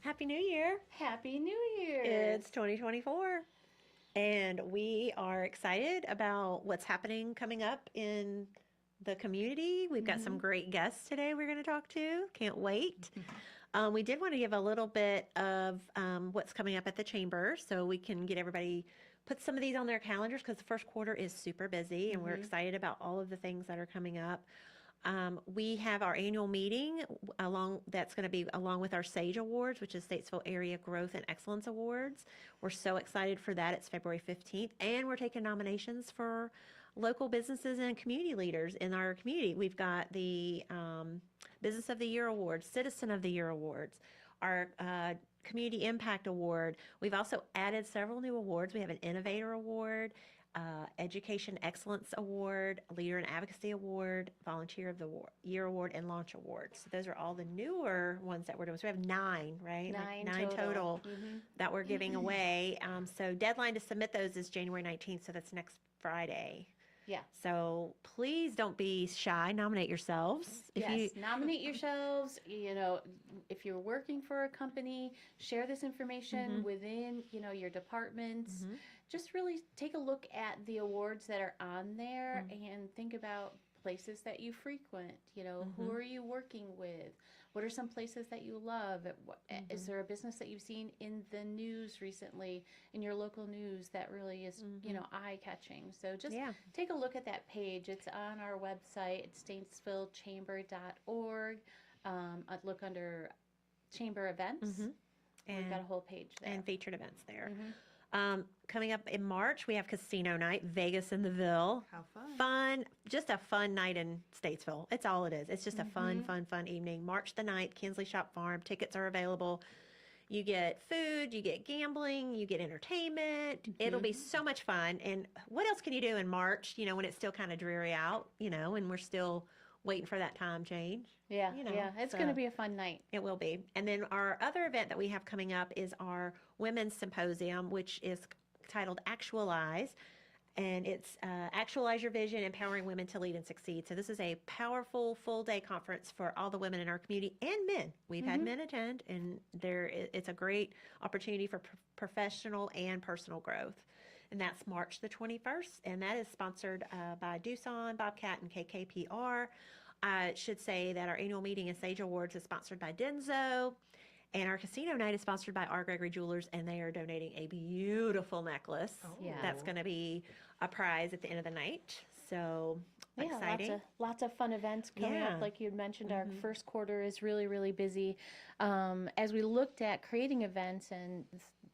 Happy New Year. Happy New Year. It's 2024, and we are excited about what's happening coming up in the community. We've got some great guests today we're going to talk to. Can't wait. We did want to give a little bit of what's coming up at the chamber so we can get everybody put some of these on their calendars because the first quarter is super busy and we're excited about all of the things that are coming up. We have our annual meeting that's going to be along with our SAGE Awards, which is Statesville Area Growth and Excellence Awards. We're so excited for that. It's February 15th, and we're taking nominations for local businesses and community leaders in our community. We've got the Business of the Year Awards, Citizen of the Year Awards, our Community Impact Award. We've also added several new awards. We have an Innovator Award, Education Excellence Award, Leader in Advocacy Award, Volunteer of the Year Award, and Launch Awards. So those are all the newer ones that we're doing. So we have nine, right? Nine total that we're giving away. So deadline to submit those is January 19th, so that's next Friday. Yeah. So please don't be shy. Nominate yourselves. Nominate yourselves. If you're working for a company, share this information within, your departments. Just really take a look at the awards that are on there and think about places that you frequent. Who are you working with? What are some places that you love? Is there a business that you've seen in the news recently, in your local news, that really is, eye-catching? So just take a look at that page. It's on our website. It's statesvillechamber.org. Look under Chamber Events. And we've got a whole page there. And featured events there. Coming up in March, we have Casino Night, Vegas in the Ville. How fun. Fun. Just a fun night in Statesville. It's all it is. It's just a fun evening. March the 9th, Kinsley Shop Farm. Tickets are available. You get food, you get gambling, you get entertainment. It'll be so much fun. And what else can you do in March, when it's still kind of dreary out, and we're still waiting for that time change? Yeah, it's going to be a fun night. It will be. And then our other event that we have coming up is our Women's Symposium, which is titled Actualize. And it's Actualize Your Vision, Empowering Women to Lead and Succeed. So this is a powerful full-day conference for all the women in our community and men. We've had men attend, and it's a great opportunity for professional and personal growth. And that's March the 21st, and that is sponsored by Doosan, Bobcat, and KKPR. I should say that our annual meeting and Sage Awards is sponsored by Denso, and our casino night is sponsored by R. Gregory Jewelers, and they are donating a beautiful necklace. That's going to be a prize at the end of the night. So exciting. Lots of fun events coming up. Like you had mentioned, our first quarter is really, really busy. As we looked at creating events and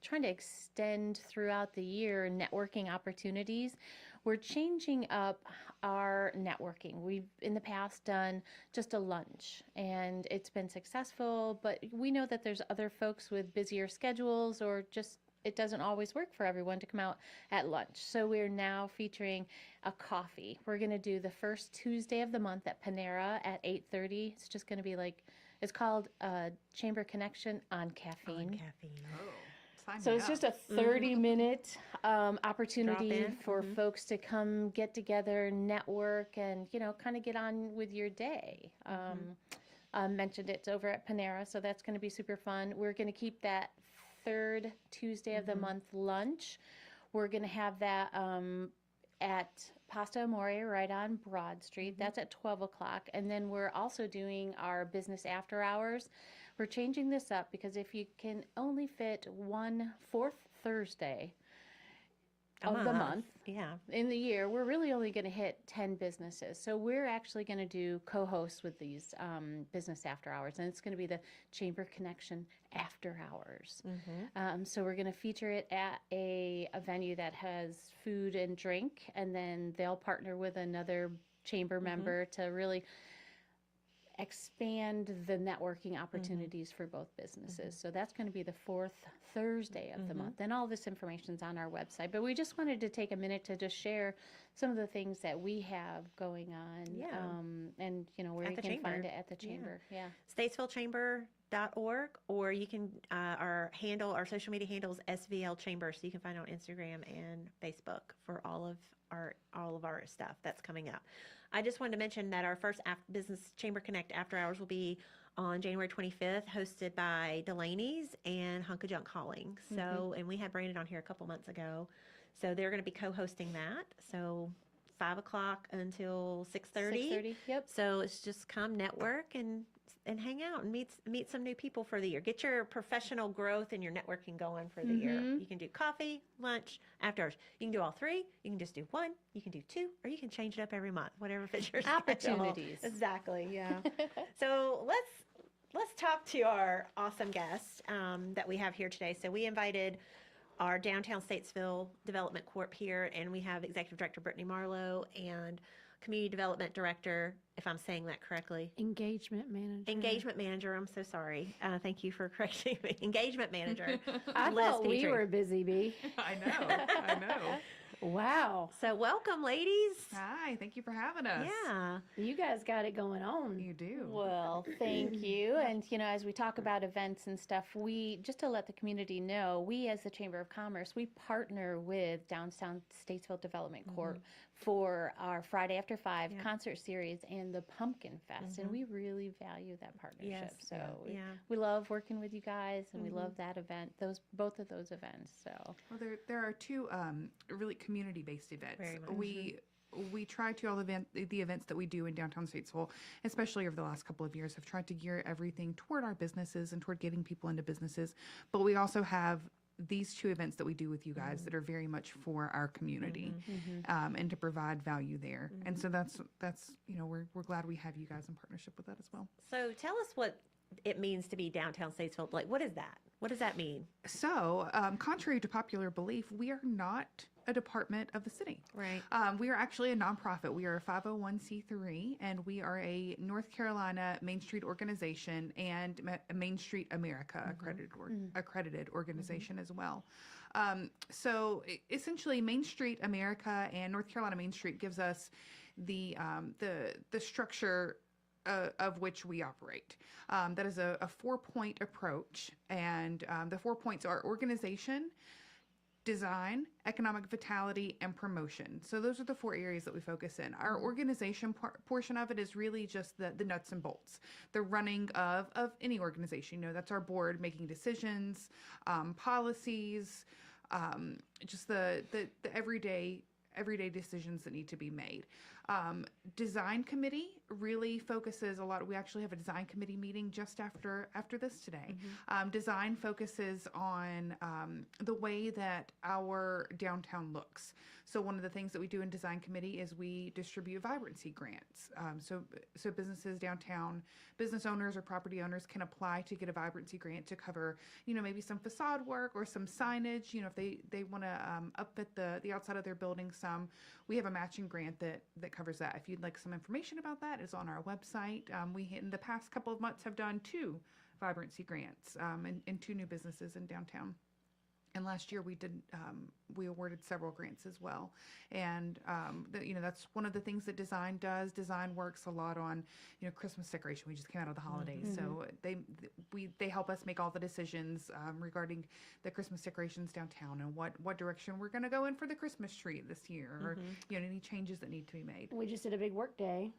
trying to extend throughout the year networking opportunities, we're changing up our networking. We've in the past done just a lunch, and it's been successful, but we know that there's other folks with busier schedules, or just it doesn't always work for everyone to come out at lunch. So we're now featuring a coffee. We're going to do the first Tuesday of the month at Panera at 8:30. It's just going to be it's called Chamber Connection on Caffeine. So it's just a 30-minute opportunity for folks to come get together, network, and, kind of get on with your day. Mentioned it's over at Panera, so that's going to be super fun. We're going to keep that third Tuesday of the month lunch. We're going to have that at Pasta Amore right on Broad Street. That's at 12 o'clock. And then we're also doing our business after hours. We're changing this up because if you can only fit one fourth Thursday of the month in the year, we're really only going to hit 10 businesses. So we're actually going to do co-hosts with these business after hours, and it's going to be the Chamber Connection After Hours. So we're going to feature it at a venue that has food and drink, and then they'll partner with another chamber member to really expand the networking opportunities for both businesses. So that's going to be the fourth Thursday of the month. And all this information's on our website. But we just wanted to take a minute to just share some of the things that we have going on. And, where you can find it at the chamber. Statesvillechamber.org, or you can, our social media handle is SVL Chamber, so you can find it on Instagram and Facebook for all of our stuff that's coming up. I just wanted to mention that our first Business Chamber Connect After Hours will be on January 25th, hosted by Delaney's and Hunk of Junk Hauling. So, and we had Brandon on here a couple months ago. So they're going to be co-hosting that. So 5 o'clock until 6:30. 6:30, yep. So it's just come network and hang out and meet some new people for the year. Get your professional growth and your networking going for the year. You can do coffee, lunch, after hours. You can do all three. You can just do one. You can do two, or you can change it up every month, whatever fits your Opportunities. schedule. Exactly. Yeah. So let's talk to our awesome guest that we have here today. So we invited our downtown Statesville Development Corp here, and we have Executive Director Brittany Marlowe and Community Development Director, if I'm saying that correctly. Engagement manager. Engagement manager. I'm so sorry. Thank you for correcting me. Engagement manager. I Liz thought we Petrie. were busy, Bee. I know. Wow. So welcome, ladies. Hi, thank you for having us. Yeah. You guys got it going on. You do. Well, thank you. And, as we talk about events and stuff, just to let the community know, we as the Chamber of Commerce, we partner with Downtown Statesville Development Corp for our Friday After 5 concert series and the Pumpkin Fest. And we really value that partnership. Yes. So Yeah. we love working with you guys, and we love that event, both of those events. So Well, there are two really community-based events. Very much. We try to, all the events that we do in downtown Statesville, especially over the last couple of years, have tried to gear everything toward our businesses and toward getting people into businesses. But we also have these two events that we do with you guys that are very much for our community and to provide value there. And so that's we're glad we have you guys in partnership with that as well. So tell us what it means to be downtown Statesville. Like, what is that? What does that mean? So, contrary to popular belief, we are not a department of the city. Right. We are actually a nonprofit. We are a 501c3, and we are a North Carolina Main Street organization and a Main Street America accredited organization as well. So essentially, Main Street America and North Carolina Main Street gives us the structure of which we operate. That is a 4-point approach, and the 4 points are organization, design, economic vitality, and promotion. So those are the 4 areas that we focus in. Our organization portion of it is really just the nuts and bolts, the running of any organization. That's our board making decisions, policies, just the everyday decisions that need to be made. Design committee really focuses a lot. We actually have a design committee meeting just after this today. Design focuses on the way that our downtown looks. So one of the things that we do in design committee is we distribute vibrancy grants. So businesses downtown, business owners or property owners can apply to get a vibrancy grant to cover, maybe some facade work or some signage. If they want to upfit the outside of their building some, we have a matching grant that covers that. If you'd like some information about that, it's on our website. We, in the past couple of months, have done 2 vibrancy grants in 2 new businesses in downtown. And last year we awarded several grants as well. And that's one of the things that design does. Design works a lot on Christmas decoration. We just came out of the holidays, so they help us make all the decisions regarding the Christmas decorations downtown and what direction we're going to go in for the Christmas tree this year, or any changes that need to be made. We just did a big work day.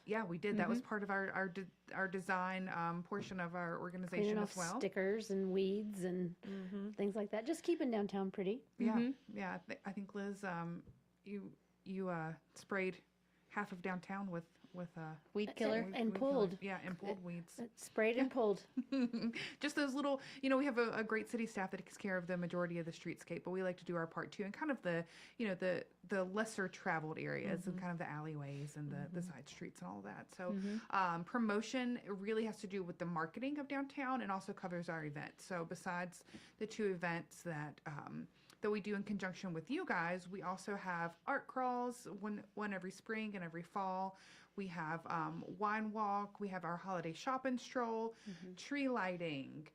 Yeah, we did. That was part of our design portion of our organization Cleaning as off well. stickers and weeds and things like that. Just keeping downtown pretty. Yeah. I think Liz, you sprayed half of downtown with weed killer. And pulled. And pulled weeds. Sprayed and pulled. Just those little, we have a great city staff that takes care of the majority of the streetscape, but we like to do our part too, and kind of the lesser traveled areas and kind of the alleyways and the side streets and all of that. So promotion really has to do with the marketing of downtown and also covers our events. So besides the 2 events that we do in conjunction with you guys, we also have art crawls, one every spring and every fall. We have wine walk. We have our holiday shop and stroll, tree lighting.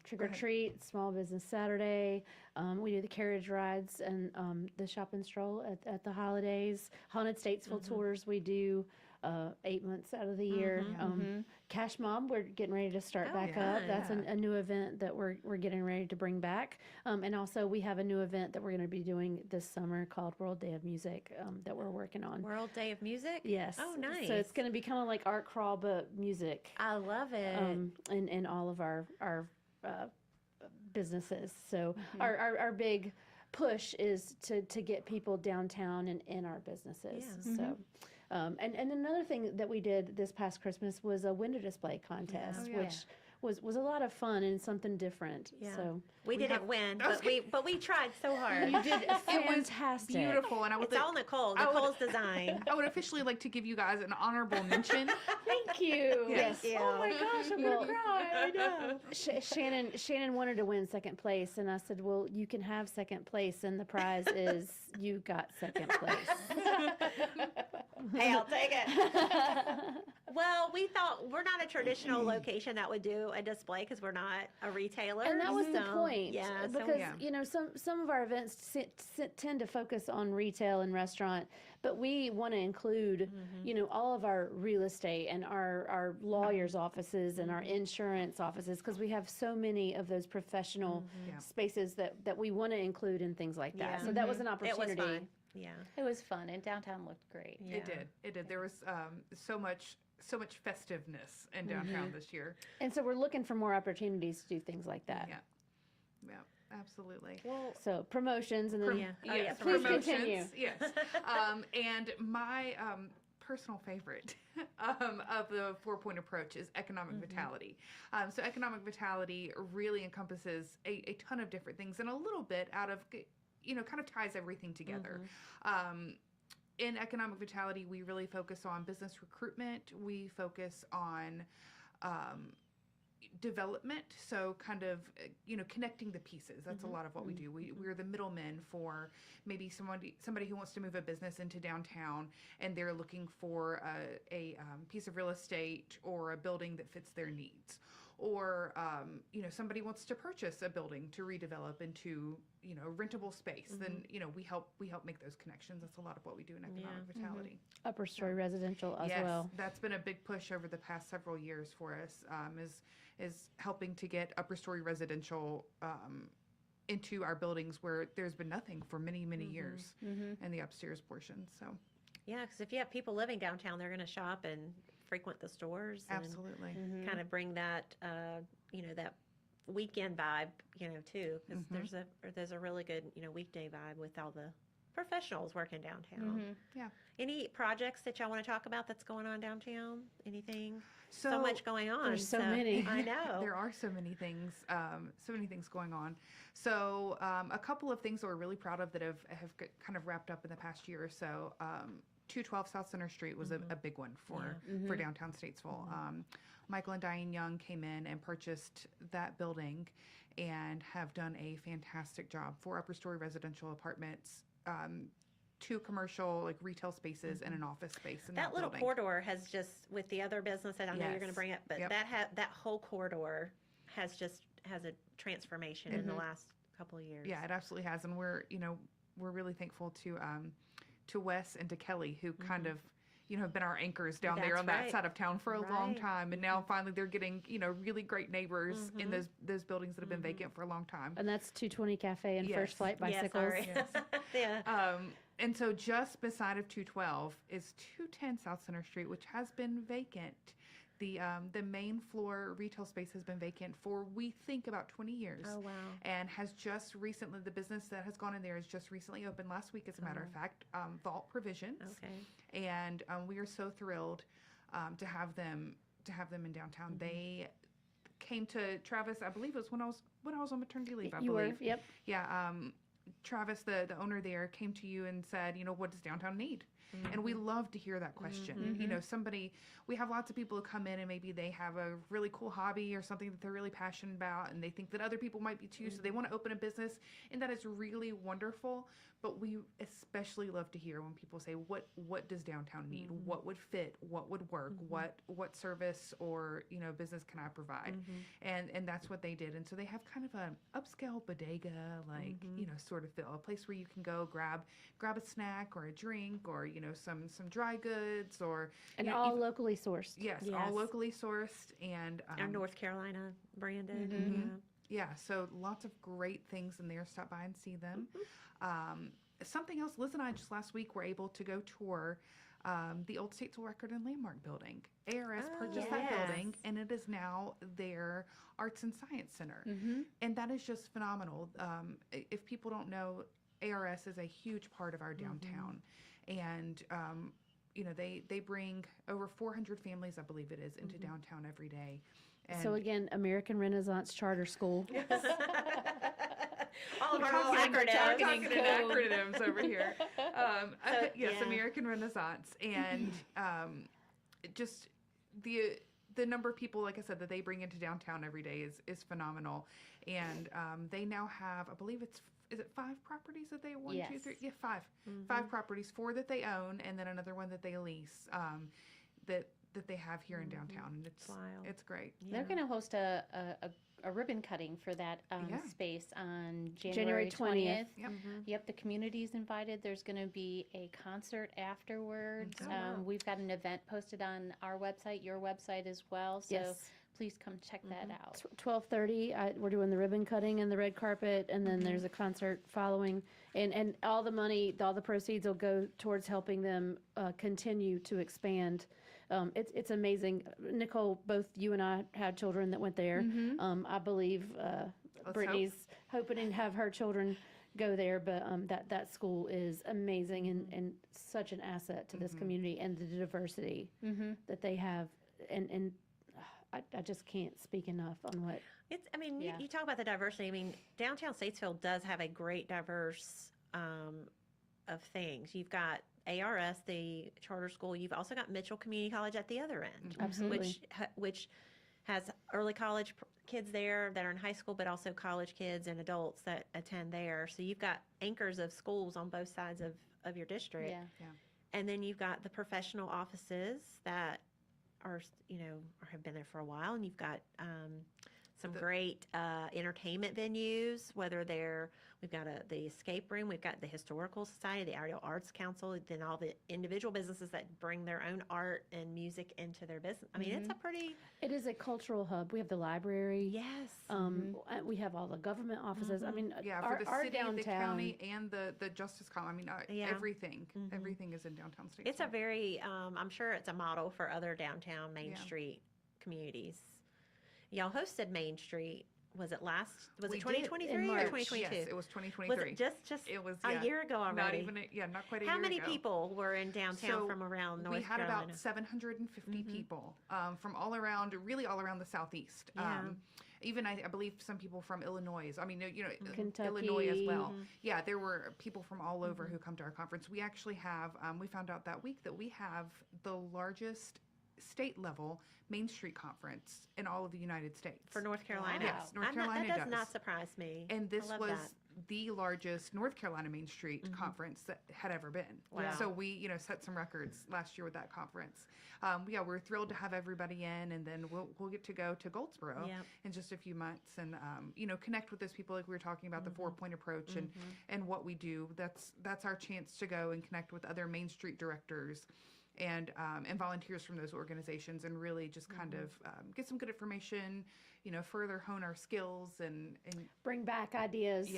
Trick or treat, Small Business Saturday. We do the carriage rides and the shop and stroll at the holidays. Haunted Statesville tours we do. 8 months out of the year. Cash Mom, we're getting ready to start back up. That's a new event that we're getting ready to bring back. And also we have a new event that we're going to be doing this summer called World Day of Music that we're working on. World Day of Music? Yes. Oh, nice. So it's going to be kind of like art crawl, but music. I love it. In all of our businesses. So our big push is to get people downtown and in our businesses. Yeah. So, and another thing that we did this past Christmas was a window display contest, which was a lot of fun and something different. Yeah. So we didn't win, but we tried so hard. you did fantastic. Beautiful, and It's all Nicole. Nicole's design. I would officially like to give you guys an honorable mention. Thank you. Yes. Thank you. Oh my gosh, I'm gonna cry. I know. Shannon wanted to win second place, and I said, "Well, you can have second place, and the prize is you got second place." Hey, I'll take it. Well, we thought we're not a traditional location that would do a display because we're not a retailer. And that was the point. Yeah, because some of our events tend to focus on retail and restaurant, but we want to include all of our real estate and our lawyers' offices and our insurance offices, because we have so many of those professional spaces that we want to include in things like that. So that was an opportunity. It was fun. Yeah, it was fun, and downtown looked great. Yeah. It did. There was so much festiveness in downtown this year. And so we're looking for more opportunities to do things like that. Yeah, absolutely. Well, So promotions and then Yes, please promotions. continue. Yes. And my personal favorite of the 4-point approach is economic vitality. So economic vitality really encompasses a ton of different things, and a little bit out of kind of ties everything together. In economic vitality, we really focus on business recruitment. We focus on development, so kind of connecting the pieces. That's a lot of what we do. We're the middlemen for maybe somebody who wants to move a business into downtown, and they're looking for a piece of real estate or a building that fits their needs. Or somebody wants to purchase a building to redevelop into rentable space. Then we help make those connections. That's a lot of what we do in economic vitality. Upper story residential as well. That's been a big push over the past several years for us. Is helping to get upper story residential into our buildings where there's been nothing for many years in the upstairs portion. So yeah, because if you have people living downtown, they're going to shop and frequent the stores. Absolutely. And kind of bring that, that weekend vibe, too, because there's a really good, weekday vibe with all the professionals working downtown. Yeah. Any projects that y'all want to talk about that's going on downtown? Anything? So much going on. There's so many. I know. There are so many things going on. So a couple of things that we're really proud of that have kind of wrapped up in the past year or so. 212 South Center Street was a big one for downtown Statesville. Michael and Diane Young came in and purchased that building and have done a fantastic job. 4 upper story residential apartments, 2 commercial retail spaces, and an office space in that little building. corridor has just, with the other business that I know you're going to bring up, but that whole corridor has a transformation in the last couple of years. Yeah, it absolutely has, and we're really thankful to Wes and to Kelly, who kind of have been our anchors down there on that side of town for a long time, and now finally they're getting really great neighbors in those buildings that have been vacant for a long time. And that's 220 Cafe and First Flight Bicycles. Yeah. And so just beside of 212 is 210 South Center Street, which has been vacant. The main floor retail space has been vacant for, we think, about 20 years. Oh, wow. And has just recently, the business that has gone in there has just recently opened last week, as a matter of fact, Vault Provisions. Okay. And we are so thrilled to have them in downtown. They came to Travis, I believe it was when I was on maternity leave, I believe. You were, yep. Yeah, Travis, the owner there, came to you and said, what does downtown need? And we love to hear that question. We have lots of people who come in and maybe they have a really cool hobby or something that they're really passionate about, and they think that other people might be too, so they want to open a business, and that is really wonderful. But we especially love to hear when people say, what does downtown need? What would fit? What would work? What service or business can I provide? And that's what they did. And so they have kind of an upscale bodega, sort of feel, a place where you can go grab a snack or a drink or some dry goods or And all locally sourced. yes, Yes. all locally sourced and Our North Carolina branded. yeah, so lots of great things in there. Stop by and see them. Something else, Liz and I just last week were able to go tour the old Statesville Record and Landmark building. ARS purchased that building, and it is now their Arts and Science Center. And that is just phenomenal. If people don't know, ARS is a huge part of our downtown. And, they bring over 400 families, I believe it is, into downtown every day. And So again, American Renaissance Charter School. All of our little We're acronyms. talking in acronyms over here. Yes, yeah. American Renaissance, and just the number of people, like I said, that they bring into downtown every day is phenomenal. And they now have, I believe is it 5 properties that they one, Yes. 2, 3? Yeah, 5. 5 properties, 4 that they own, and then another one that they lease. That they have here in downtown, and it's great. They're going to host a ribbon cutting for that space on January 20th. Yep. Yep, the community's invited. There's going to be a concert afterwards. Oh, wow. We've got an event posted on our website, your website as well. So Yes. please come check that out. 12:30, we're doing the ribbon cutting and the red carpet, and then there's a concert following. And all the money, all the proceeds will go towards helping them continue to expand. It's amazing. Nicole, both you and I had children that went there. I believe Brittany's hoping to have her children go there, but that school is amazing and such an asset to this community and the diversity that they have. And I just can't speak enough on what. You talk about the diversity. I mean, downtown Statesville does have a great diverse of things. You've got ARS, the charter school. You've also got Mitchell Community College at the other end, Absolutely. which has early college kids there that are in high school, but also college kids and adults that attend there. So you've got anchors of schools on both sides of your district. Yeah. And then you've got the professional offices that are, have been there for a while, and you've got some great entertainment venues, we've got the escape room, we've got the Historical Society, the Iredell Arts Council, then all the individual businesses that bring their own art and music into their business. I mean, It is a cultural hub. We have the library. Yes. We have all the government offices. I mean, For the our city, downtown, the county, and the Justice Colony. I mean, everything. Everything is in downtown Statesville. It's a very, I'm sure it's a model for other downtown Main Street communities. Y'all hosted Main Street. Was it 2023 or March. 2022? Yes, it was 2023. Was it just it was a year ago already? Not even not quite a year How many ago. people were in downtown from around North We had Carolina? about 750 people from all around the southeast. Yeah. Even I believe some people from Illinois. I mean, Kentucky. Illinois as well. Yeah, there were people from all over who come to our conference. We actually have. We found out that week that we have the largest state level Main Street conference in all of the United States. For North Carolina? Wow. Yes, North Carolina that does. not surprise me. And this I love was that. the largest North Carolina Main Street conference that had ever been. Wow. So we, set some records last year with that conference. We're thrilled to have everybody in, and then we'll get to go to Goldsboro in just a few months, and connect with those people like we were talking about the 4-point approach and what we do. That's our chance to go and connect with other Main Street directors and volunteers from those organizations, and really just kind of get some good information, further hone our skills and bring back ideas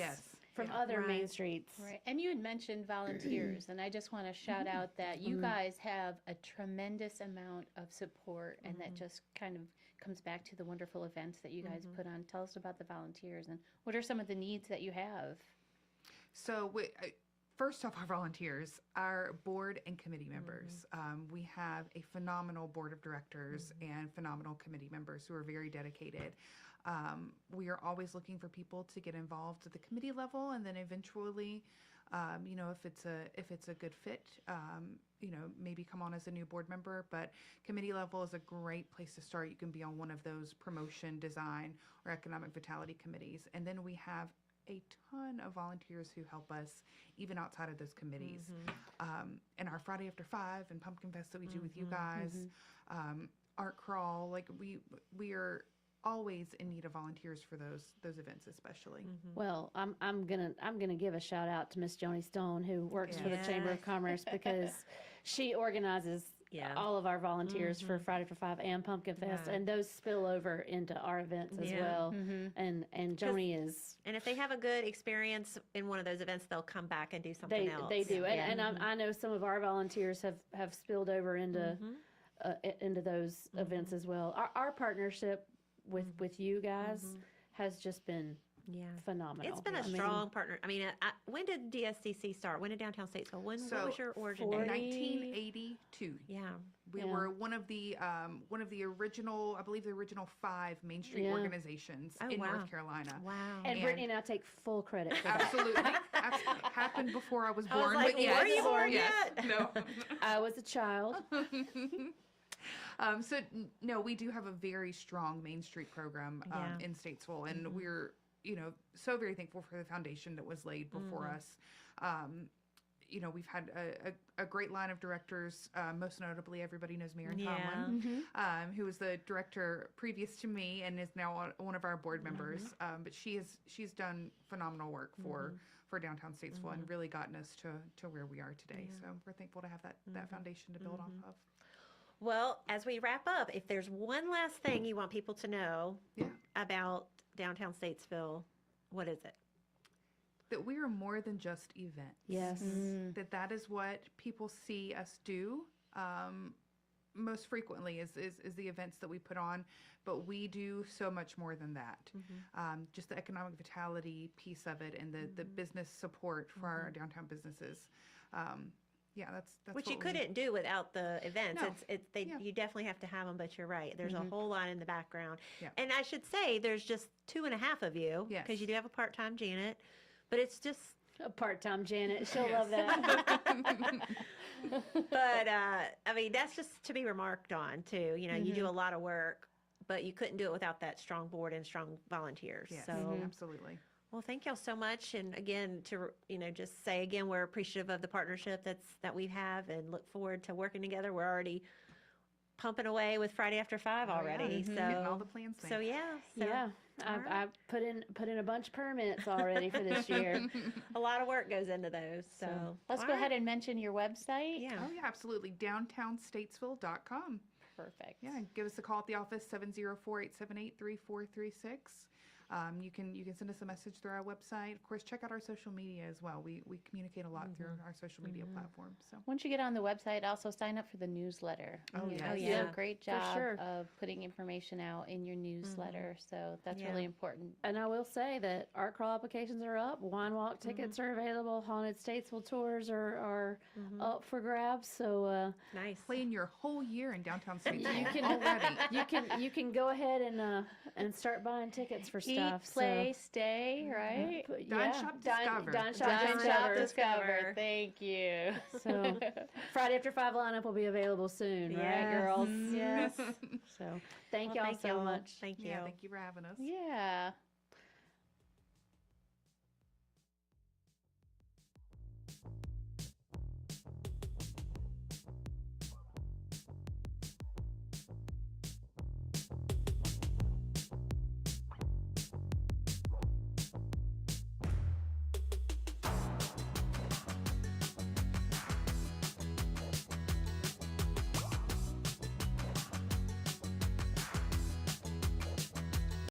from other Main Streets. Right. And you had mentioned volunteers, and I just want to shout out that you guys have a tremendous amount of support, and that just kind of comes back to the wonderful events that you guys put on. Tell us about the volunteers, and what are some of the needs that you have? So first off, our volunteers, our board and committee members. We have a phenomenal board of directors and phenomenal committee members who are very dedicated. We are always looking for people to get involved at the committee level, and then eventually, if it's a good fit, maybe come on as a new board member. But committee level is a great place to start. You can be on one of those promotion, design, or economic vitality committees, and then we have a ton of volunteers who help us even outside of those committees. And our Friday After 5 and Pumpkin Fest that we do with you guys, Art Crawl, like we are always in need of volunteers for those events, especially. Well, I'm gonna give a shout out to Miss Joni Stone, who works for the Chamber of Commerce, because she organizes Yeah. all of our volunteers for Friday for Five and Pumpkin Fest, Yeah. and those spill over into our events as Yeah. well. And Joni is And if they have a good experience in one of those events, they'll come back and do something else. they do, Yeah. and I know some of our volunteers have spilled over into those events as well. Our partnership with you guys has just been Yeah. phenomenal. It's been a strong partner. I mean, when did DSCC start? When did Downtown Statesville? What was your origin date? 1982. Yeah. We were one of the original, I believe the original 5 Main Street Yeah. organizations Oh, in wow. North Carolina. Wow. And Brittany and I take full credit for that. Absolutely. Happened before I was I was born. like, but yes. were you born Yes. yet? No. I was a child. No, we do have a very strong Main Street program Yeah. in Statesville, and we're, so very thankful for the foundation that was laid before us. We've had a great line of directors. Most notably, everybody knows Maren Conlon, who was the director previous to me and is now one of our board members. But she's done phenomenal work for Downtown Statesville and really gotten us to where we are today. So we're thankful to have that foundation to build off of. Well, as we wrap up, if there's one last thing you want people to know about Downtown Statesville, what is it? That we are more than just events. Yes. That is what people see us do most frequently is the events that we put on, but we do so much more than that. Just the economic vitality piece of it and the business support for our downtown businesses. That's Which what you couldn't do without the events. No. You definitely have to have them, but you're right. There's a whole lot in the background. Yeah. And I should say there's just 2.5 of you Yes. because you do have a part-time Janet, but it's just, A part-time Janet. She'll love that. but I mean, that's just to be remarked on too. You do a lot of work, but you couldn't do it without that strong board and strong volunteers. Yes, So absolutely. well, thank y'all so much. And again, to just say again, we're appreciative of the partnership that we have, and look forward to working together. We're already pumping away with Friday After 5 already. So Getting all the plans made. So yeah, I've put in a bunch of permits already for this year. a lot of work goes into those. So Let's go ahead and mention your website. Yeah. Oh, yeah, absolutely. DowntownStatesville.com. Perfect. Yeah, and give us a call at the office, 704-878-3436. You can send us a message through our website. Of course, check out our social media as well. We communicate a lot through our social media platforms. So Once you get on the website, also sign up for the newsletter. Oh, You yes. know, Oh, you yeah. do a great job sure. of putting information out in your newsletter. So that's Yeah. really important. And I will say that art crawl applications are up. Wine walk tickets are available. Haunted Statesville tours are up for grabs. So Nice. plan your whole year in downtown Statesville you can already. you can go ahead and start buying tickets for Eat, stuff. play, stay, right? So, Dine, shop, discover. Dine, shop, Dine, discover. shop, discover. Thank you. So Friday After 5 lineup will be available soon, right, Yes. girls? Yes. So thank Well, y'all thank so y'all. much. Thank you. Yeah, thank you for having us. Yeah.